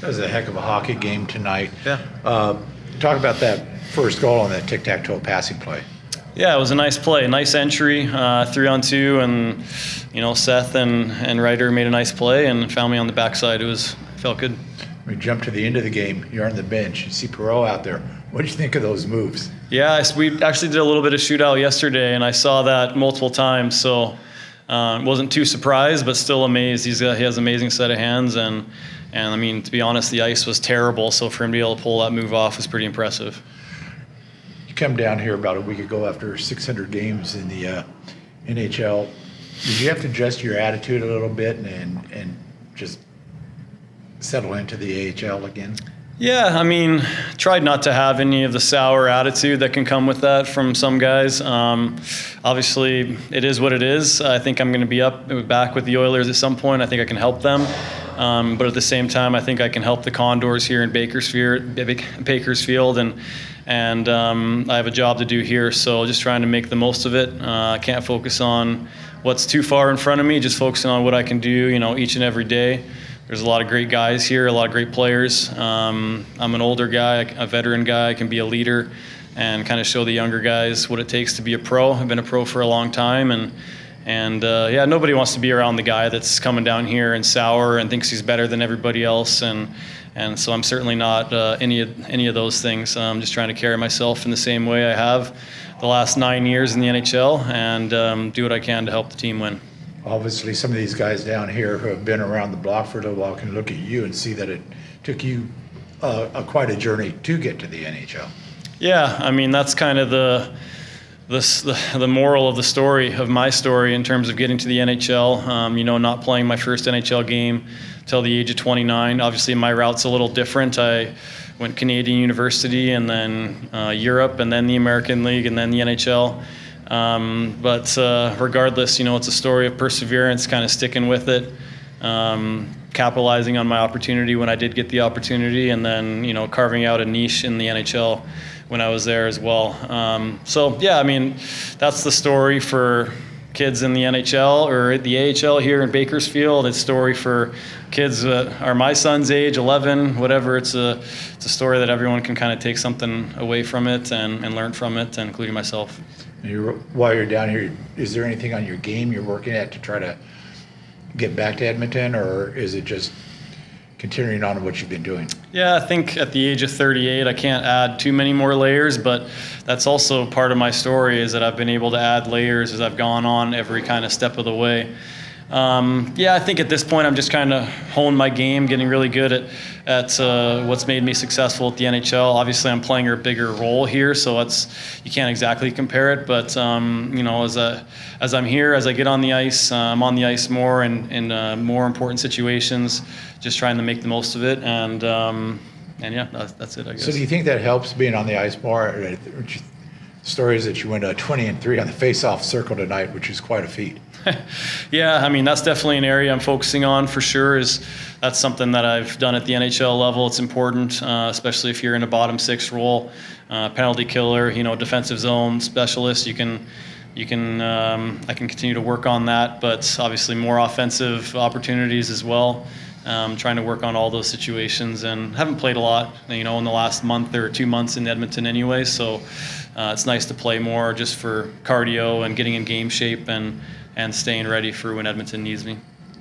That was a heck of a hockey game tonight. Yeah. Talk about that first goal on that tic-tac-toe passing play. Yeah, it was a nice play, nice entry, 3-on-2, and Seth and Ryder made a nice play and found me on the backside. Felt good. We jump to the end of the game. You're on the bench. You see Perreault out there. What did you think of those moves? Yeah, we actually did a little bit of shootout yesterday, and I saw that multiple times. So wasn't too surprised, but still amazed. He has an amazing set of hands, and I mean, to be honest, the ice was terrible. So for him to be able to pull that move off was pretty impressive. You come down here about a week ago after 600 games in the NHL. Did you have to adjust your attitude a little bit and just settle into the AHL again? Yeah, I mean, tried not to have any of the sour attitude that can come with that from some guys. Obviously, it is what it is. I think I'm going to be back with the Oilers at some point. I think I can help them. But at the same time, I think I can help the Condors here in Bakersfield, and I have a job to do here, so just trying to make the most of it. I can't focus on what's too far in front of me, just focusing on what I can do, each and every day. There's a lot of great guys here, a lot of great players. I'm an older guy, a veteran guy. I can be a leader and kind of show the younger guys what it takes to be a pro. I've been a pro for a long time, and nobody wants to be around the guy that's coming down here and sour and thinks he's better than everybody else. And so I'm certainly not any of those things. I'm just trying to carry myself in the same way I have the last 9 years in the NHL and do what I can to help the team win. Obviously, some of these guys down here who have been around the block for a little while can look at you and see that it took you quite a journey to get to the NHL. Yeah, I mean, that's kind of the moral of the story, of my story, in terms of getting to the NHL. Not playing my first NHL game till the age of 29. Obviously, my route's a little different. I went Canadian University and then Europe and then the American League and then the NHL. But regardless, it's a story of perseverance, kind of sticking with it, capitalizing on my opportunity when I did get the opportunity, and then, carving out a niche in the NHL when I was there as well. That's the story for kids in the NHL or the AHL here in Bakersfield. It's a story for kids that are my son's age, 11, whatever. It's a story that everyone can kind of take something away from it and learn from it, including myself. While you're down here, is there anything on your game you're working at to try to get back to Edmonton, or is it just continuing on what you've been doing? Yeah, I think at the age of 38, I can't add too many more layers, but that's also part of my story, is that I've been able to add layers as I've gone on every kind of step of the way. I think at this point I'm just kind of honing my game, getting really good at what's made me successful at the NHL. Obviously, I'm playing a bigger role here, so you can't exactly compare it. But as I'm here, as I get on the ice, I'm on the ice more in more important situations, just trying to make the most of it. And that's it, I guess. So do you think that helps being on the ice more? Stories that you went 20-3 on the face-off circle tonight, which is quite a feat. Yeah, I mean, that's definitely an area I'm focusing on for sure. That's something that I've done at the NHL level. It's important, especially if you're in a bottom six role, penalty killer, defensive zone specialist. I can continue to work on that, but obviously more offensive opportunities as well. Trying to work on all those situations, and haven't played a lot, in the last month or 2 months in Edmonton anyway. So it's nice to play more just for cardio and getting in game shape and staying ready for when Edmonton needs me.